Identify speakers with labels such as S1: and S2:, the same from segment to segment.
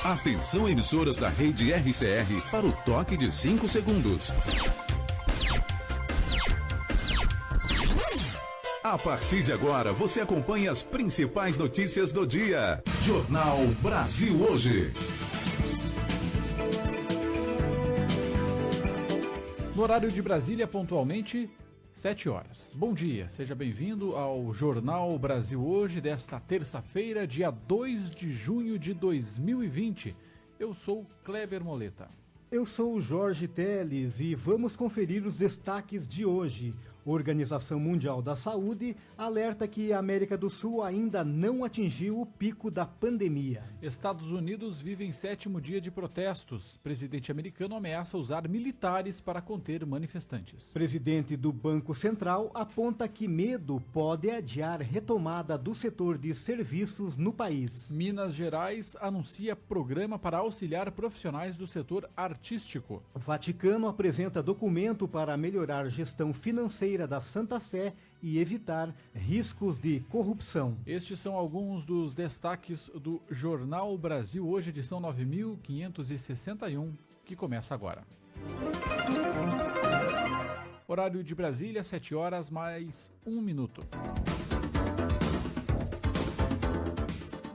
S1: Atenção, emissoras da rede RCR para o toque de 5 segundos. A partir de agora, você acompanha as principais notícias do dia. Jornal Brasil Hoje.
S2: No horário de Brasília, pontualmente, 7 horas. Bom dia, seja bem-vindo ao Jornal Brasil Hoje desta terça-feira, dia 2 de junho de 2020. Eu sou Kleber Moleta.
S3: Eu sou Jorge Teles e vamos conferir os destaques de hoje. Organização Mundial da Saúde alerta que a América do Sul ainda não atingiu o pico da pandemia.
S2: Estados Unidos vive em 7º dia de protestos. Presidente americano ameaça usar militares para conter manifestantes.
S3: Presidente do Banco Central aponta que medo pode adiar retomada do setor de serviços no país.
S2: Minas Gerais anuncia programa para auxiliar profissionais do setor artístico.
S3: Vaticano apresenta documento para melhorar gestão financeira da Santa Sé e evitar riscos de corrupção.
S2: Estes são alguns dos destaques do Jornal Brasil Hoje, edição 9561, que começa agora. Horário de Brasília, 7 horas mais 1 minuto.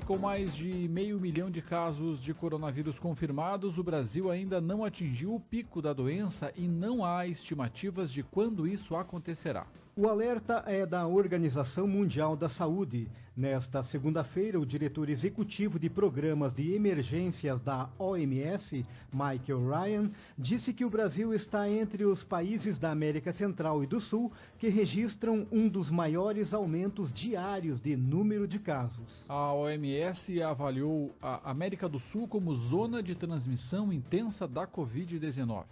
S2: Com mais de 500 mil de casos de coronavírus confirmados, o Brasil ainda não atingiu o pico da doença e não há estimativas de quando isso acontecerá.
S3: O alerta é da Organização Mundial da Saúde. Nesta segunda-feira, o diretor executivo de programas de emergências da OMS, Michael Ryan, disse que o Brasil está entre os países da América Central e do Sul que registram um dos maiores aumentos diários de número de casos.
S2: A OMS avaliou a América do Sul como zona de transmissão intensa da Covid-19.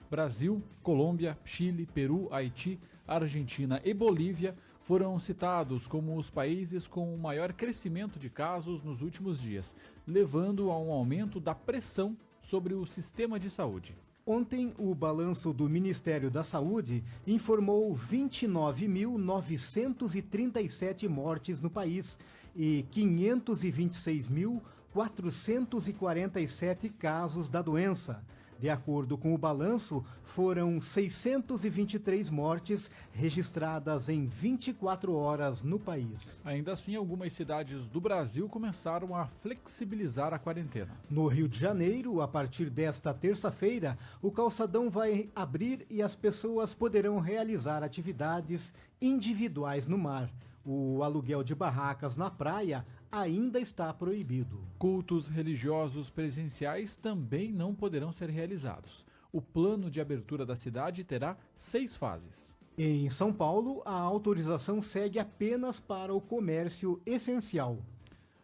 S2: Brasil, Colômbia, Chile, Peru, Haiti, Argentina e Bolívia foram citados como os países com o maior crescimento de casos nos últimos dias, levando a um aumento da pressão sobre o sistema de saúde.
S3: Ontem, o balanço do Ministério da Saúde informou 29.937 mortes no país e 526.447 casos da doença. De acordo com o balanço, foram 623 mortes registradas em 24 horas no país.
S2: Ainda assim, algumas cidades do Brasil começaram a flexibilizar a quarentena.
S3: No Rio de Janeiro, a partir desta terça-feira, o calçadão vai abrir e as pessoas poderão realizar atividades individuais no mar. O aluguel de barracas na praia ainda está proibido.
S2: Cultos religiosos presenciais também não poderão ser realizados. O plano de abertura da cidade terá 6 fases.
S3: Em São Paulo, a autorização segue apenas para o comércio essencial.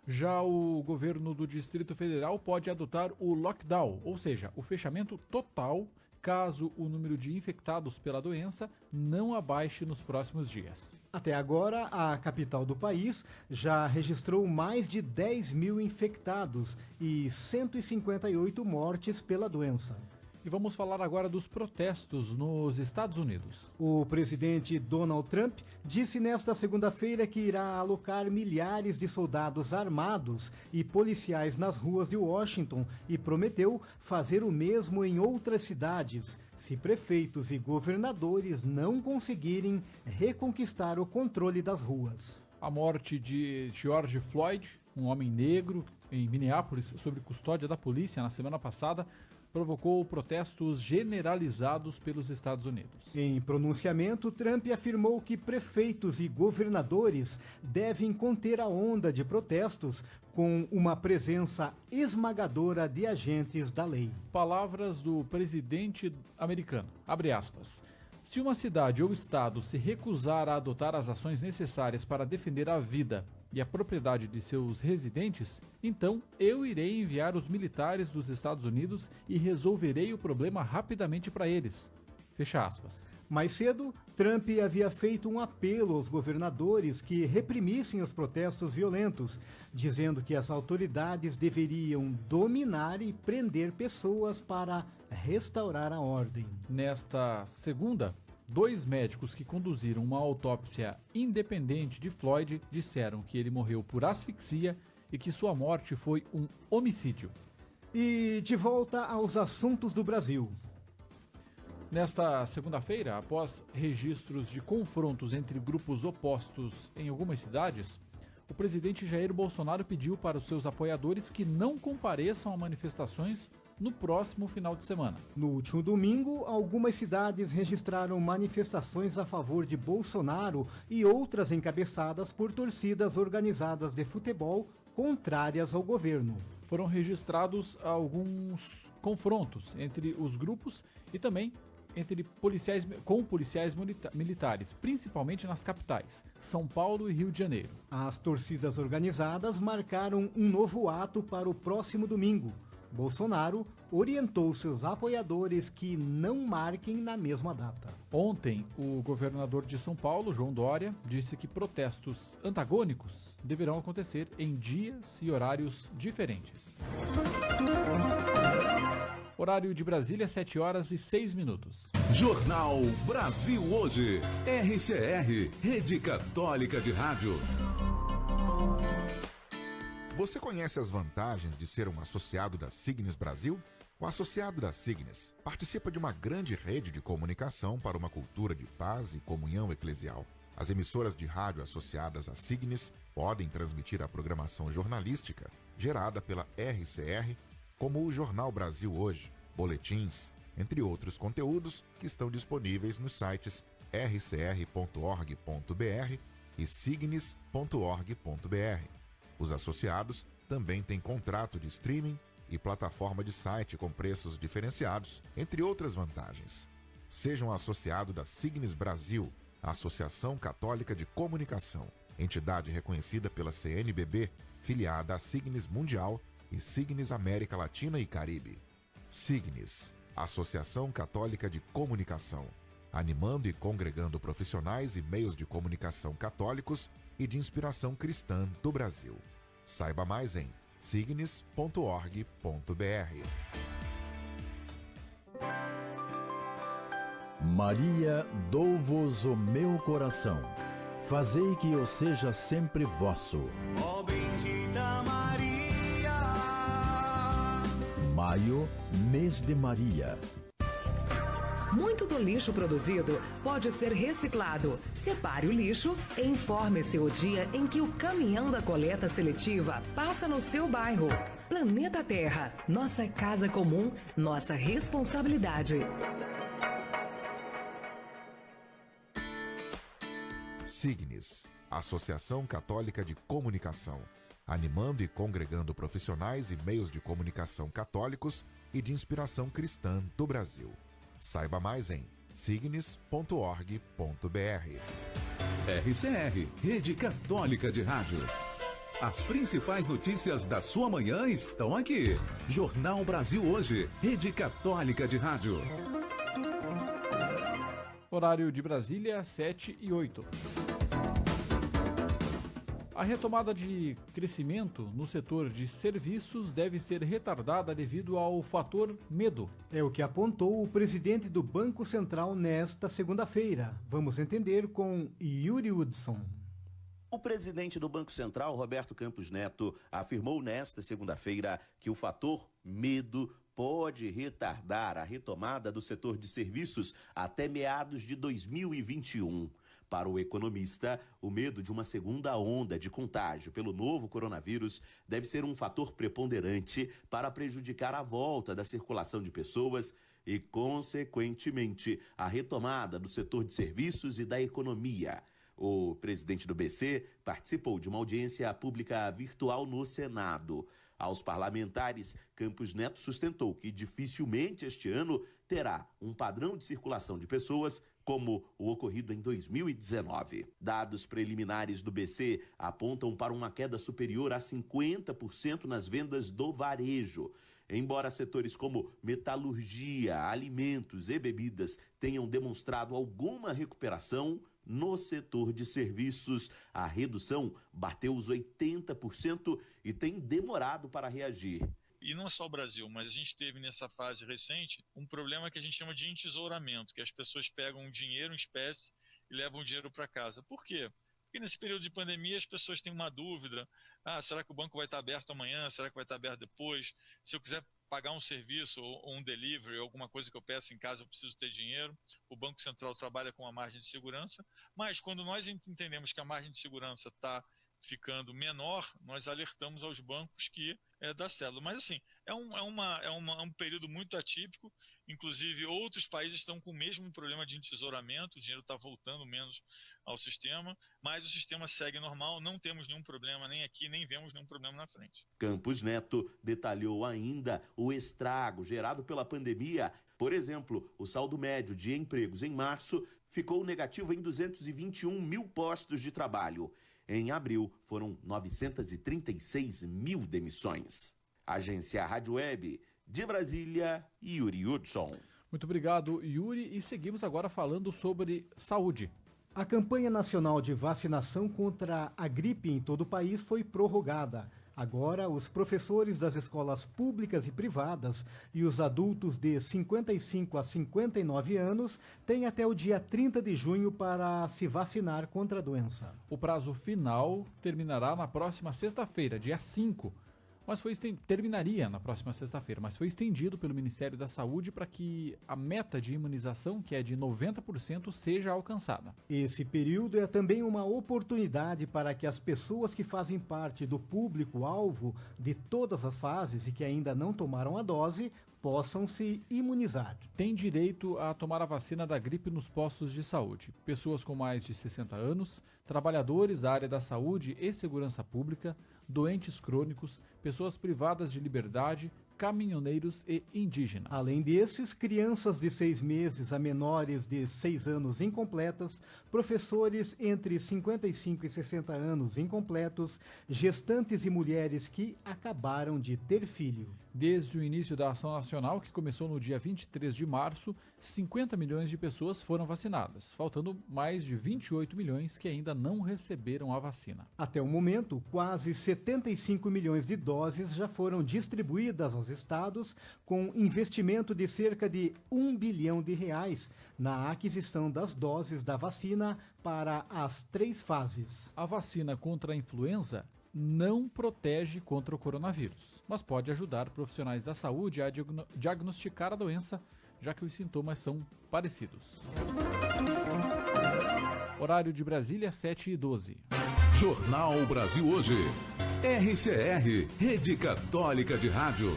S2: Já o governo do Distrito Federal pode adotar o lockdown, ou seja, o fechamento total, caso o número de infectados pela doença não abaixe nos próximos dias.
S3: Até agora, a capital do país já registrou mais de 10 mil infectados e 158 mortes pela doença.
S2: E vamos falar agora dos protestos nos Estados Unidos.
S3: O presidente Donald Trump disse nesta segunda-feira que irá alocar milhares de soldados armados e policiais nas ruas de Washington e prometeu fazer o mesmo em outras cidades, se prefeitos e governadores não conseguirem reconquistar o controle das ruas.
S2: A morte de George Floyd, um homem negro em Minneapolis, sob custódia da polícia na semana passada, provocou protestos generalizados pelos Estados Unidos.
S3: Em pronunciamento, Trump afirmou que prefeitos e governadores devem conter a onda de protestos com uma presença esmagadora de agentes da lei.
S2: Palavras do presidente americano, abre aspas. Se uma cidade ou estado se recusar a adotar as ações necessárias para defender a vida e a propriedade de seus residentes, então eu irei enviar os militares dos Estados Unidos e resolverei o problema rapidamente para eles. Fecha aspas.
S3: Mais cedo, Trump havia feito um apelo aos governadores que reprimissem os protestos violentos, dizendo que as autoridades deveriam dominar e prender pessoas para restaurar a ordem.
S2: Nesta segunda, 2 médicos que conduziram uma autópsia independente de Floyd disseram que ele morreu por asfixia e que sua morte foi um homicídio.
S3: E de volta aos assuntos do Brasil.
S2: Nesta segunda-feira, após registros de confrontos entre grupos opostos em algumas cidades, o presidente Jair Bolsonaro pediu para os seus apoiadores que não compareçam a manifestações no próximo final de semana.
S3: No último domingo, algumas cidades registraram manifestações a favor de Bolsonaro e outras encabeçadas por torcidas organizadas de futebol contrárias ao governo.
S2: Foram registrados alguns confrontos entre os grupos e também entre policiais militares, principalmente nas capitais, São Paulo e Rio de Janeiro.
S3: As torcidas organizadas marcaram um novo ato para o próximo domingo. Bolsonaro orientou seus apoiadores que não marquem na mesma data.
S2: Ontem, o governador de São Paulo, João Dória, disse que protestos antagônicos deverão acontecer em dias e horários diferentes. Horário de Brasília, 7h06.
S1: Jornal Brasil Hoje. RCR, Rede Católica de Rádio.
S4: Você conhece as vantagens de ser um associado da Signes Brasil? O associado da Signes participa de uma grande rede de comunicação para uma cultura de paz e comunhão eclesial. As emissoras de rádio associadas à Signes podem transmitir a programação jornalística gerada pela RCR, como o Jornal Brasil Hoje, boletins, entre outros conteúdos que estão disponíveis nos sites rcr.org.br e signes.org.br. Os associados também têm contrato de streaming e plataforma de site com preços diferenciados, entre outras vantagens. Seja um associado da Signes Brasil, a Associação Católica de Comunicação, entidade reconhecida pela CNBB, filiada à Signes Mundial e Signes América Latina e Caribe. Signes, Associação Católica de Comunicação, animando e congregando profissionais e meios de comunicação católicos e de inspiração cristã do Brasil. Saiba mais em signes.org.br.
S5: Maria, dou-vos o meu coração. Fazei que eu seja sempre vosso.
S6: Ó bendita Maria.
S5: Maio, mês de Maria.
S7: Muito do lixo produzido pode ser reciclado. Separe o lixo e informe-se o dia em que o caminhão da coleta seletiva passa no seu bairro. Planeta Terra, nossa casa comum, nossa responsabilidade.
S4: Signes, Associação Católica de Comunicação, animando e congregando profissionais e meios de comunicação católicos e de inspiração cristã do Brasil. Saiba mais em signes.org.br.
S1: RCR, Rede Católica de Rádio. As principais notícias da sua manhã estão aqui. Jornal Brasil Hoje, Rede Católica de Rádio.
S2: Horário de Brasília, 7h08. A retomada de crescimento no setor de serviços deve ser retardada devido ao fator medo.
S3: É o que apontou o presidente do Banco Central nesta segunda-feira. Vamos entender com Yuri Hudson.
S8: O presidente do Banco Central, Roberto Campos Neto, afirmou nesta segunda-feira que o fator medo pode retardar a retomada do setor de serviços até meados de 2021. Para o economista, o medo de uma segunda onda de contágio pelo novo coronavírus deve ser um fator preponderante para prejudicar a volta da circulação de pessoas e, consequentemente, a retomada do setor de serviços e da economia. O presidente do BC participou de uma audiência pública virtual no Senado. Aos parlamentares, Campos Neto sustentou que dificilmente este ano terá um padrão de circulação de pessoas como o ocorrido em 2019. Dados preliminares do BC apontam para uma queda superior a 50% nas vendas do varejo. Embora setores como metalurgia, alimentos e bebidas tenham demonstrado alguma recuperação, no setor de serviços, a redução bateu os 80% e tem demorado para reagir.
S9: E não é só o Brasil, mas a gente teve nessa fase recente um problema que a gente chama de entesouramento, que as pessoas pegam dinheiro em espécie e levam o dinheiro para casa. Por quê? Porque nesse período de pandemia as pessoas têm uma dúvida. Será que o banco vai estar aberto amanhã? Será que vai estar aberto depois? Se eu quiser pagar um serviço ou um delivery, alguma coisa que eu peço em casa, eu preciso ter dinheiro. O Banco Central trabalha com a margem de segurança, mas quando nós entendemos que a margem de segurança está ficando menor, nós alertamos aos bancos que dá certo. Mas assim, é um período muito atípico, inclusive outros países estão com o mesmo problema de entesouramento, o dinheiro está voltando menos ao sistema, mas o sistema segue normal, não temos nenhum problema nem aqui, nem vemos nenhum problema na frente.
S8: Campos Neto detalhou ainda o estrago gerado pela pandemia. Por exemplo, o saldo médio de empregos em março ficou negativo em 221 mil postos de trabalho. Em abril, foram 936 mil demissões. Agência Rádio Web, de Brasília, Yuri Hudson.
S2: Muito obrigado, Yuri. E seguimos agora falando sobre saúde.
S3: A campanha nacional de vacinação contra a gripe em todo o país foi prorrogada. Agora, os professores das escolas públicas e privadas e os adultos de 55 a 59 anos têm até o dia 30 de junho para se vacinar contra a doença.
S2: O prazo final terminará na próxima sexta-feira, dia 5. Terminaria na próxima sexta-feira, mas foi estendido pelo Ministério da Saúde para que a meta de imunização, que é de 90%, seja alcançada.
S3: Esse período é também uma oportunidade para que as pessoas que fazem parte do público-alvo de todas as fases e que ainda não tomaram a dose possam se imunizar.
S2: Tem direito a tomar a vacina da gripe nos postos de saúde. Pessoas com mais de 60 anos, trabalhadores da área da saúde e segurança pública, doentes crônicos, pessoas privadas de liberdade, caminhoneiros e indígenas.
S3: Além desses, crianças de 6 meses a menores de 6 anos incompletas, professores entre 55 e 60 anos incompletos, gestantes e mulheres que acabaram de ter filho.
S2: Desde o início da ação nacional, que começou no dia 23 de março, 50 milhões de pessoas foram vacinadas, faltando mais de 28 milhões que ainda não receberam a vacina.
S3: Até o momento, quase 75 milhões de doses já foram distribuídas aos estados, com investimento de cerca de R$1 bilhão na aquisição das doses da vacina para as 3 fases.
S2: A vacina contra a influenza não protege contra o coronavírus, mas pode ajudar profissionais da saúde a diagnosticar a doença, já que os sintomas são parecidos. Horário de Brasília, 7h12.
S1: Jornal Brasil Hoje. RCR, Rede Católica de Rádio.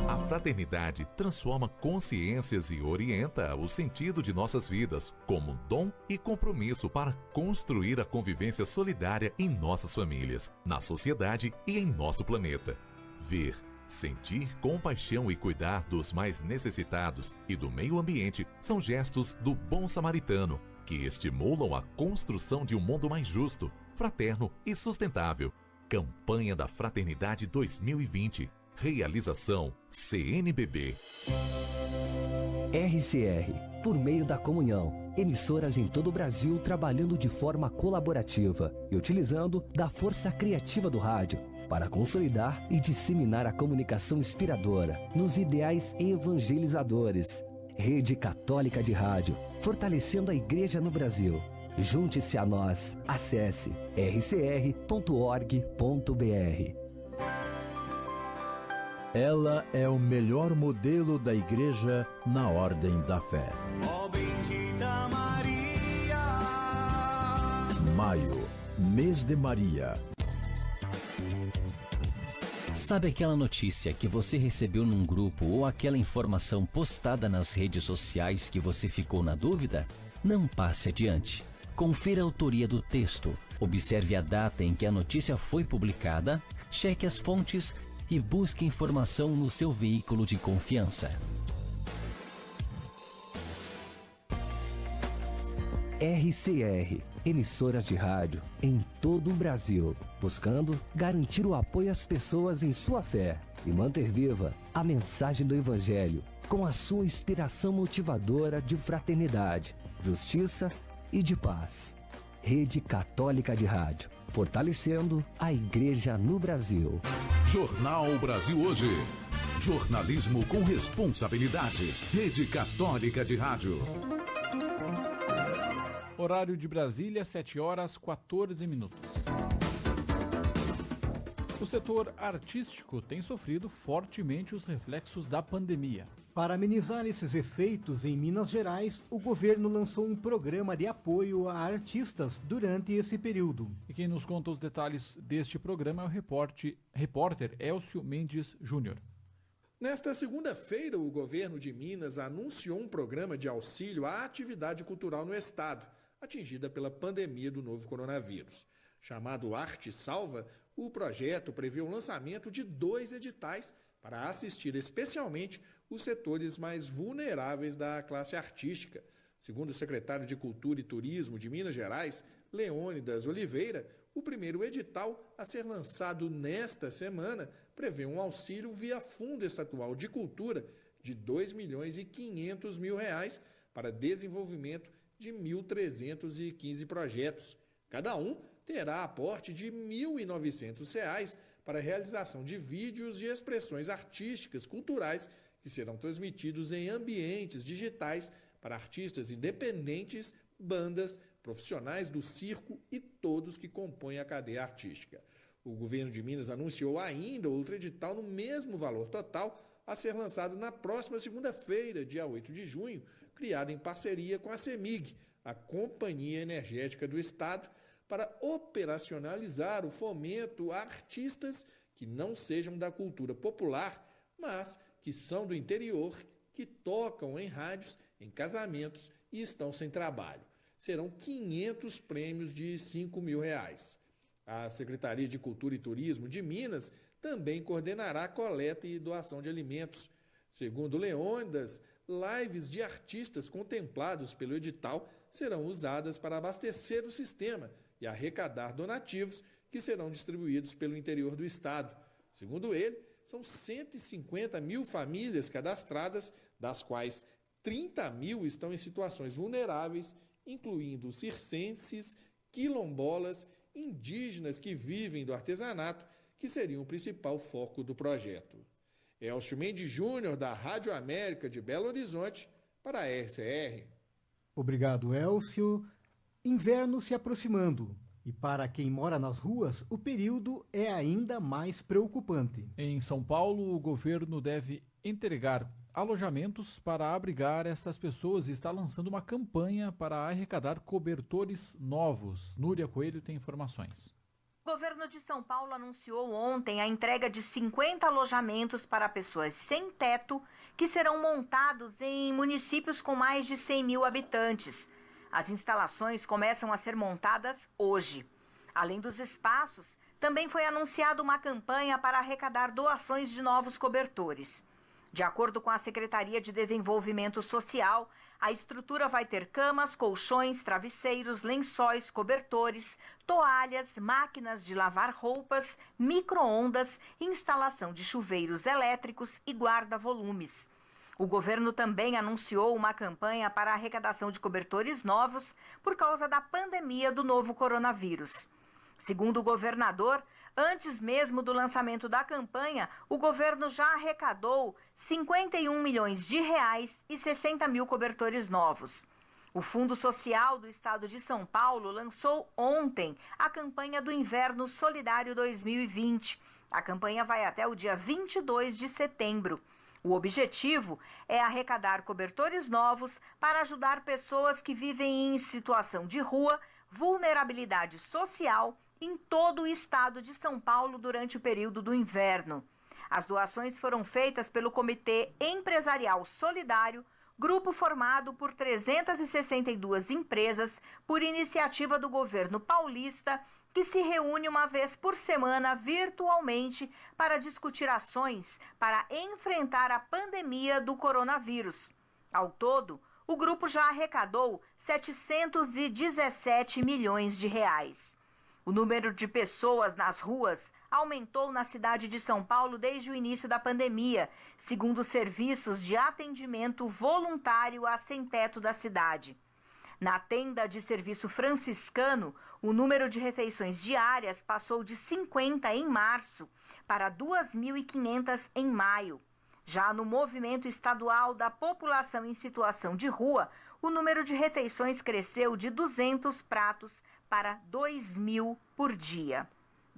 S10: A fraternidade transforma consciências e orienta o sentido de nossas vidas como dom e compromisso para construir a convivência solidária em nossas famílias, na sociedade e em nosso planeta. Ver, sentir compaixão e cuidar dos mais necessitados e do meio ambiente são gestos do bom samaritano, que estimulam a construção de um mundo mais justo, fraterno e sustentável. Campanha da Fraternidade 2020. Realização CNBB.
S11: RCR, por meio da comunhão, emissoras em todo o Brasil trabalhando de forma colaborativa e utilizando da força criativa do rádio para consolidar e disseminar a comunicação inspiradora nos ideais evangelizadores. Rede Católica de Rádio, fortalecendo a Igreja no Brasil. Junte-se a nós. Acesse rcr.org.br.
S5: Ela é o melhor modelo da Igreja na ordem da fé.
S6: Ó bendita Maria.
S5: Maio, mês de Maria.
S12: Sabe aquela notícia que você recebeu num grupo ou aquela informação postada nas redes sociais que você ficou na dúvida? Não passe adiante. Confira a autoria do texto, observe a data em que a notícia foi publicada, cheque as fontes e busque informação no seu veículo de confiança.
S11: RCR, emissoras de rádio em todo o Brasil, buscando garantir o apoio às pessoas em sua fé e manter viva a mensagem do Evangelho com a sua inspiração motivadora de fraternidade, justiça e de paz. Rede Católica de Rádio, fortalecendo a Igreja no Brasil.
S1: Jornal Brasil Hoje. Jornalismo com responsabilidade. Rede Católica de Rádio.
S2: Horário de Brasília, 7h14. O setor artístico tem sofrido fortemente os reflexos da pandemia.
S3: Para amenizar esses efeitos em Minas Gerais, o governo lançou um programa de apoio a artistas durante esse período.
S2: E quem nos conta os detalhes deste programa é o repórter Elcio Mendes Júnior.
S13: Nesta segunda-feira, o governo de Minas anunciou um programa de auxílio à atividade cultural no estado, atingida pela pandemia do novo coronavírus. Chamado Arte Salva, o projeto prevê o lançamento de 2 editais para assistir especialmente os setores mais vulneráveis da classe artística. Segundo o secretário de Cultura e Turismo de Minas Gerais, Leônidas Oliveira, o primeiro edital a ser lançado nesta semana prevê um auxílio via Fundo Estadual de Cultura de R$ 2.500.000 para desenvolvimento de 1.315 projetos. Cada um terá aporte de R$ 1.900 para a realização de vídeos e expressões artísticas, culturais, que serão transmitidos em ambientes digitais para artistas independentes, bandas, profissionais do circo e todos que compõem a cadeia artística. O governo de Minas anunciou ainda outro edital no mesmo valor total a ser lançado na próxima segunda-feira, dia 8 de junho, criado em parceria com a CEMIG, a Companhia Energética do Estado, para operacionalizar o fomento a artistas que não sejam da cultura popular, mas que são do interior, que tocam em rádios, em casamentos e estão sem trabalho. Serão 500 prêmios de R$ 5.000. A Secretaria de Cultura e Turismo de Minas também coordenará a coleta e doação de alimentos. Segundo Leônidas, lives de artistas contemplados pelo edital serão usadas para abastecer o sistema e arrecadar donativos que serão distribuídos pelo interior do estado. Segundo ele, são 150 mil famílias cadastradas, das quais 30 mil estão em situações vulneráveis, incluindo circenses, quilombolas, indígenas que vivem do artesanato, que seriam o principal foco do projeto. Elcio Mendes Júnior, da Rádio América de Belo Horizonte, para a RCR.
S3: Obrigado, Elcio. Inverno se aproximando. E para quem mora nas ruas, o período é ainda mais preocupante.
S2: Em São Paulo, o governo deve entregar alojamentos para abrigar estas pessoas e está lançando uma campanha para arrecadar cobertores novos. Núria Coelho tem informações.
S14: O governo de São Paulo anunciou ontem a entrega de 50 alojamentos para pessoas sem teto que serão montados em municípios com mais de 100 mil habitantes. As instalações começam a ser montadas hoje. Além dos espaços, também foi anunciada uma campanha para arrecadar doações de novos cobertores. De acordo com a Secretaria de Desenvolvimento Social, a estrutura vai ter camas, colchões, travesseiros, lençóis, cobertores, toalhas, máquinas de lavar roupas, micro-ondas, instalação de chuveiros elétricos e guarda-volumes. O governo também anunciou uma campanha para a arrecadação de cobertores novos por causa da pandemia do novo coronavírus. Segundo o governador, antes mesmo do lançamento da campanha, o governo já arrecadou R$ 51 milhões e 60 mil cobertores novos. O Fundo Social do Estado de São Paulo lançou ontem a campanha do Inverno Solidário 2020. A campanha vai até o dia 22 de setembro. O objetivo é arrecadar cobertores novos para ajudar pessoas que vivem em situação de rua, vulnerabilidade social em todo o estado de São Paulo durante o período do inverno. As doações foram feitas pelo Comitê Empresarial Solidário, grupo formado por 362 empresas, por iniciativa do governo paulista, que se reúne uma vez por semana virtualmente para discutir ações para enfrentar a pandemia do coronavírus. Ao todo, o grupo já arrecadou 717 milhões de reais. O número de pessoas nas ruas aumentou na cidade de São Paulo desde o início da pandemia, segundo os serviços de atendimento voluntário a sem-teto da cidade. Na tenda de serviço franciscano, o número de refeições diárias passou de 50 em março para 2.500 em maio. Já no movimento estadual da população em situação de rua, o número de refeições cresceu de 200 pratos para 2.000 por dia.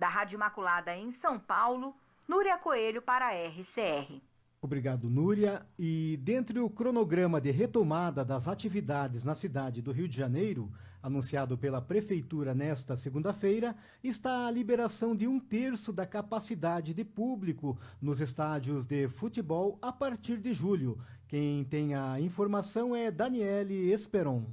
S14: Da Rádio Imaculada em São Paulo, Núria Coelho para a RCR.
S3: Obrigado, Núria. E dentre o cronograma de retomada das atividades na cidade do Rio de Janeiro, anunciado pela Prefeitura nesta segunda-feira, está a liberação de 1/3 da capacidade de público nos estádios de futebol a partir de julho. Quem tem a informação é Daniele Esperon.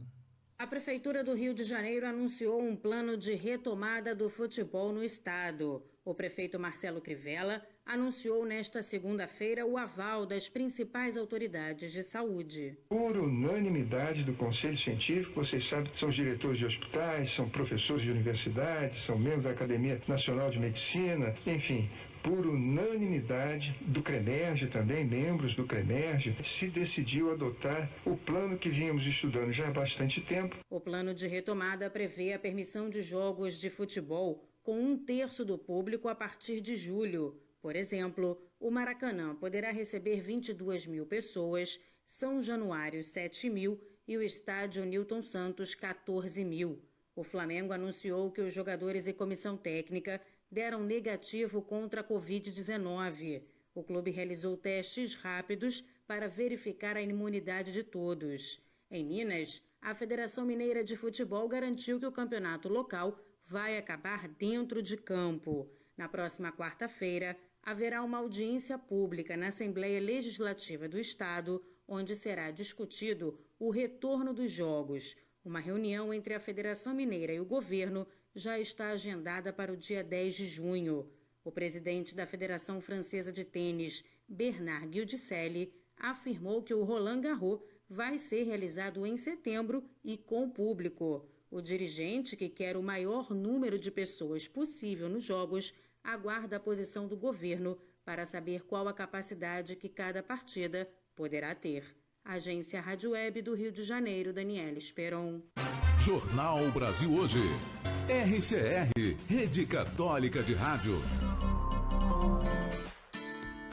S15: A Prefeitura do Rio de Janeiro anunciou um plano de retomada do futebol no estado. O prefeito Marcelo Crivella anunciou nesta segunda-feira o aval das principais autoridades de saúde.
S16: Por unanimidade do Conselho Científico, vocês sabem que são os diretores de hospitais, são professores de universidades, são membros da Academia Nacional de Medicina, enfim, por unanimidade do CREMERGE também, membros do CREMERGE, se decidiu adotar o plano que vínhamos estudando já há bastante tempo.
S15: O plano de retomada prevê a permissão de jogos de futebol com 1/3 do público a partir de julho. Por exemplo, o Maracanã poderá receber 22 mil pessoas, São Januário 7 mil e o estádio Newton Santos 14 mil. O Flamengo anunciou que os jogadores e comissão técnica deram negativo contra a Covid-19. O clube realizou testes rápidos para verificar a imunidade de todos. Em Minas, a Federação Mineira de Futebol garantiu que o campeonato local vai acabar dentro de campo. Na próxima quarta-feira, haverá uma audiência pública na Assembleia Legislativa do Estado, onde será discutido o retorno dos jogos. Uma reunião entre a Federação Mineira e o governo já está agendada para o dia 10 de junho. O presidente da Federação Francesa de Tênis, Bernard Guildicelli, afirmou que o Roland Garros vai ser realizado em setembro e com público. O dirigente, que quer o maior número de pessoas possível nos jogos, aguarda a posição do governo para saber qual a capacidade que cada partida poderá ter. Agência Rádio Web do Rio de Janeiro, Daniela Esperon.
S1: Jornal Brasil Hoje. RCR, Rede Católica de Rádio.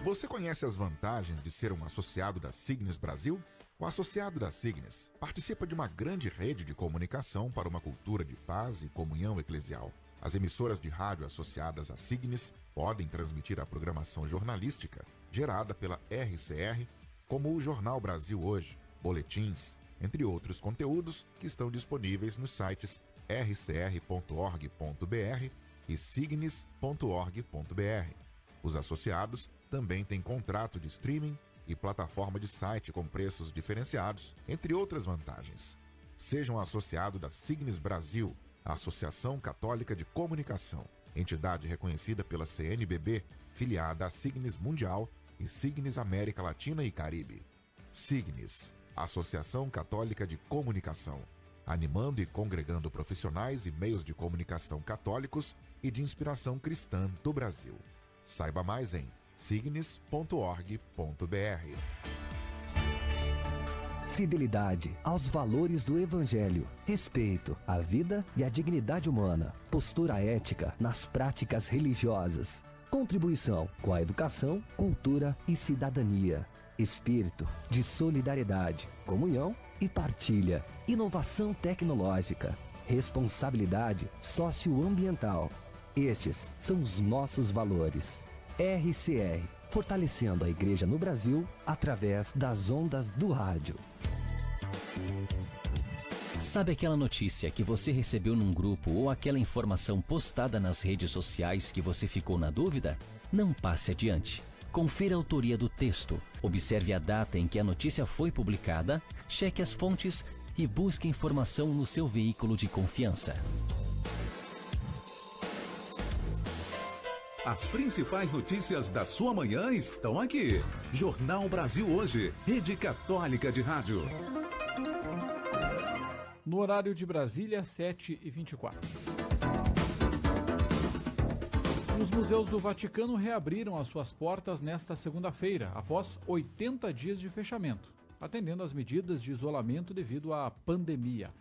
S4: Você conhece as vantagens de ser um associado da Signes Brasil? O associado da Signes participa de uma grande rede de comunicação para uma cultura de paz e comunhão eclesial. As emissoras de rádio associadas à Signes podem transmitir a programação jornalística gerada pela RCR, como o Jornal Brasil Hoje, boletins, entre outros conteúdos que estão disponíveis nos sites rcr.org.br e signes.org.br. Os associados também têm contrato de streaming e plataforma de site com preços diferenciados, entre outras vantagens. Seja um associado da Signes Brasil, a Associação Católica de Comunicação, entidade reconhecida pela CNBB, filiada à Signes Mundial e Signes América Latina e Caribe. Signes, Associação Católica de Comunicação, animando e congregando profissionais e meios de comunicação católicos e de inspiração cristã do Brasil. Saiba mais em signes.org.br.
S11: Fidelidade aos valores do Evangelho, respeito à vida e à dignidade humana, postura ética nas práticas religiosas, contribuição com a educação, cultura e cidadania, espírito de solidariedade, comunhão e partilha, inovação tecnológica, responsabilidade socioambiental. Estes são os nossos valores. RCR, fortalecendo a Igreja no Brasil através das ondas do rádio.
S12: Sabe aquela notícia que você recebeu num grupo ou aquela informação postada nas redes sociais que você ficou na dúvida? Não passe adiante. Confira a autoria do texto, observe a data em que a notícia foi publicada, cheque as fontes e busque informação no seu veículo de confiança.
S1: As principais notícias da sua manhã estão aqui. Jornal Brasil Hoje, Rede Católica de Rádio.
S2: No horário de Brasília, 7h24. Os museus do Vaticano reabriram as suas portas nesta segunda-feira, após 80 dias de fechamento, atendendo às medidas de isolamento devido à pandemia.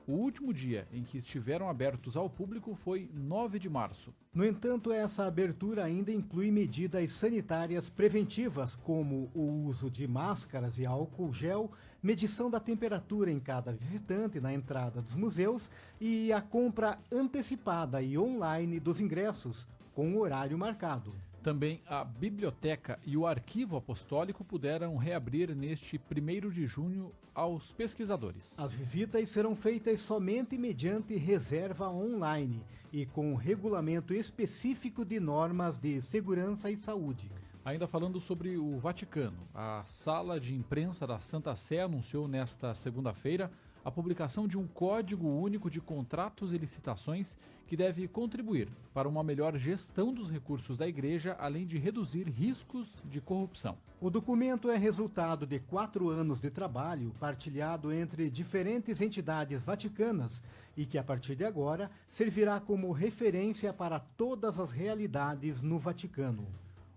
S2: O último dia em que estiveram abertos ao público foi 9 de março.
S3: No entanto, essa abertura ainda inclui medidas sanitárias preventivas, como o uso de máscaras e álcool gel, medição da temperatura em cada visitante na entrada dos museus e a compra antecipada e online dos ingressos, com horário marcado.
S2: Também a biblioteca e o arquivo apostólico puderam reabrir neste 1º de junho aos pesquisadores.
S3: As visitas serão feitas somente mediante reserva online e com regulamento específico de normas de segurança e saúde.
S2: Ainda falando sobre o Vaticano, a sala de imprensa da Santa Sé anunciou nesta segunda-feira a publicação de um Código Único de Contratos e Licitações que deve contribuir para uma melhor gestão dos recursos da Igreja, além de reduzir riscos de corrupção.
S3: O documento é resultado de 4 anos de trabalho partilhado entre diferentes entidades vaticanas e que, a partir de agora, servirá como referência para todas as realidades no Vaticano.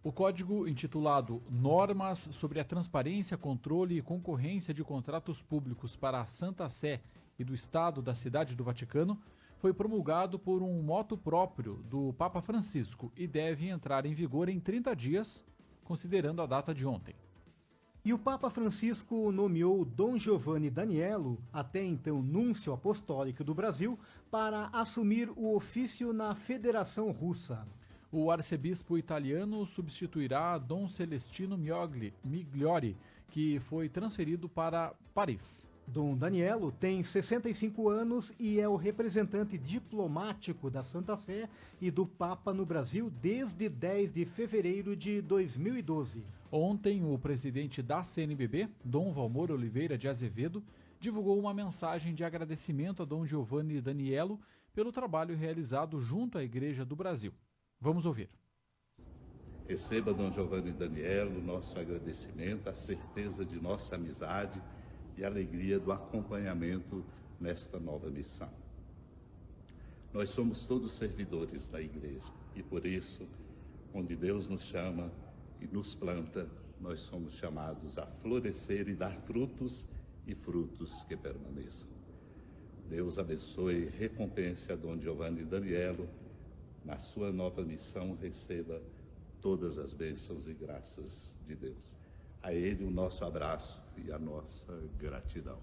S2: O código, intitulado Normas sobre a Transparência, Controle e Concorrência de Contratos Públicos para a Santa Sé e do Estado da Cidade do Vaticano, foi promulgado por um motu próprio do Papa Francisco e deve entrar em vigor em 30 dias, considerando a data de ontem.
S3: E o Papa Francisco nomeou Dom Giovanni Daniello, até então núncio apostólico do Brasil, para assumir o ofício na Federação Russa.
S2: O arcebispo italiano substituirá Dom Celestino Migliori, que foi transferido para Paris.
S3: Dom Daniello tem 65 anos e é o representante diplomático da Santa Sé e do Papa no Brasil desde 10 de fevereiro de 2012.
S2: Ontem, o presidente da CNBB, Dom Valmor Oliveira de Azevedo, divulgou uma mensagem de agradecimento a Dom Giovanni Daniello pelo trabalho realizado junto à Igreja do Brasil. Vamos ouvir.
S17: Receba, Dom Giovanni Daniello, nosso agradecimento, a certeza de nossa amizade e a alegria do acompanhamento nesta nova missão. Nós somos todos servidores da Igreja e, por isso, onde Deus nos chama e nos planta, nós somos chamados a florescer e dar frutos e frutos que permaneçam. Deus abençoe e recompense a Dom Giovanni Daniello. Na sua nova missão, receba todas as bênçãos e graças de Deus. A ele o nosso abraço e a nossa gratidão.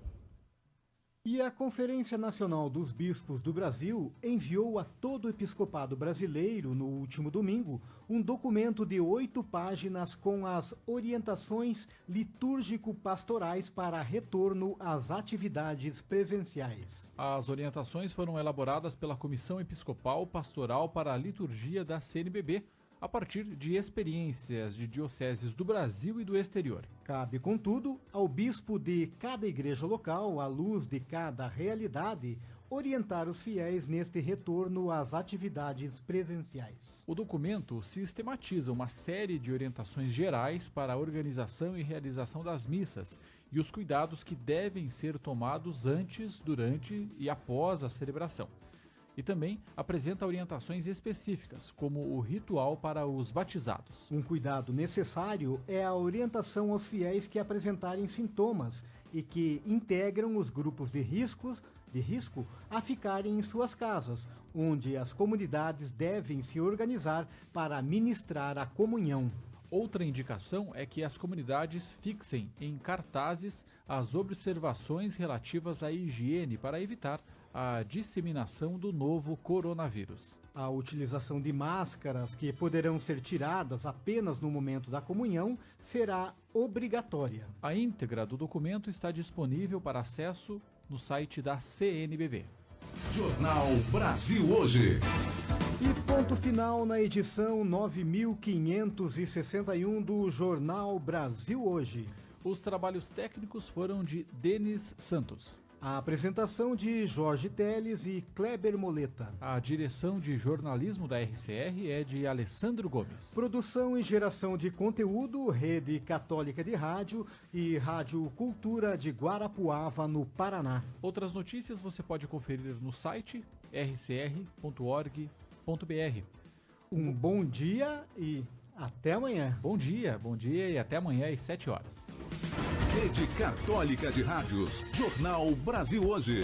S3: E a Conferência Nacional dos Bispos do Brasil enviou a todo o episcopado brasileiro, no último domingo, um documento de 8 páginas com as orientações litúrgico-pastorais para retorno às atividades presenciais.
S2: As orientações foram elaboradas pela Comissão Episcopal Pastoral para a Liturgia da CNBB, a partir de experiências de dioceses do Brasil e do exterior.
S3: Cabe, contudo, ao bispo de cada igreja local, à luz de cada realidade, orientar os fiéis neste retorno às atividades presenciais.
S2: O documento sistematiza uma série de orientações gerais para a organização e realização das missas e os cuidados que devem ser tomados antes, durante e após a celebração. E também apresenta orientações específicas, como o ritual para os batizados.
S3: Um cuidado necessário é a orientação aos fiéis que apresentarem sintomas e que integram os grupos de risco a ficarem em suas casas, onde as comunidades devem se organizar para ministrar a comunhão.
S2: Outra indicação é que as comunidades fixem em cartazes as observações relativas à higiene para evitar a disseminação do novo coronavírus.
S3: A utilização de máscaras, que poderão ser tiradas apenas no momento da comunhão, será obrigatória.
S2: A íntegra do documento está disponível para acesso no site da CNBB.
S1: Jornal Brasil Hoje.
S3: E ponto final na edição 9561 do Jornal Brasil Hoje.
S2: Os trabalhos técnicos foram de Denis Santos.
S3: A apresentação de Jorge Teles e Kleber Moleta.
S2: A direção de jornalismo da RCR é de Alessandro Gomes.
S3: Produção e geração de conteúdo, Rede Católica de Rádio e Rádio Cultura de Guarapuava, no Paraná.
S2: Outras notícias você pode conferir no site rcr.org.br.
S3: Um bom dia e até amanhã.
S2: Bom dia e até amanhã às 7 horas.
S1: Rede Católica de Rádios, Jornal Brasil Hoje.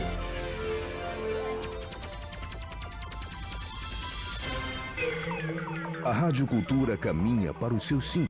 S18: A Rádio Cultura caminha para os seus